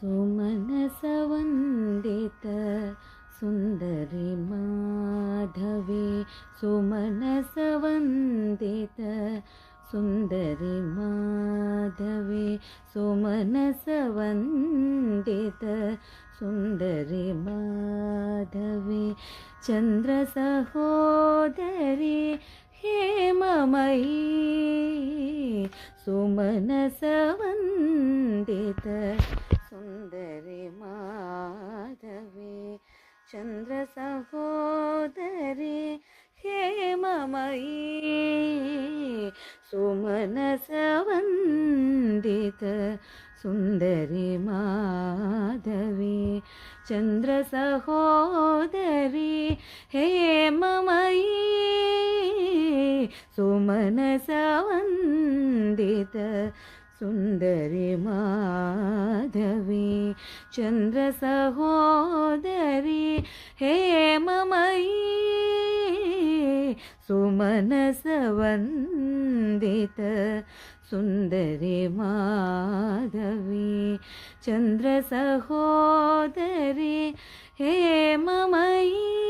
सुमनसवन्दित Sundari Madhavi सुमनसवन्दित Sundari Madhavi सुमनसवन्दित Sundari Madhavi चन्द्रसहोदरी हेममयी सुमनसवन्दित Sundari Madhavi चन्द्रसहोदरी हेममयी सुमनसवन्दित Sundari Madhavi चन्द्रसहोदरी हेममयी सुमनसवन्दित Sundari Madhavi चन्द्रसहोदरी हेममयी सुमनसवन्दित Sundari Madhavi चन्द्रसहोदरी हेममयी।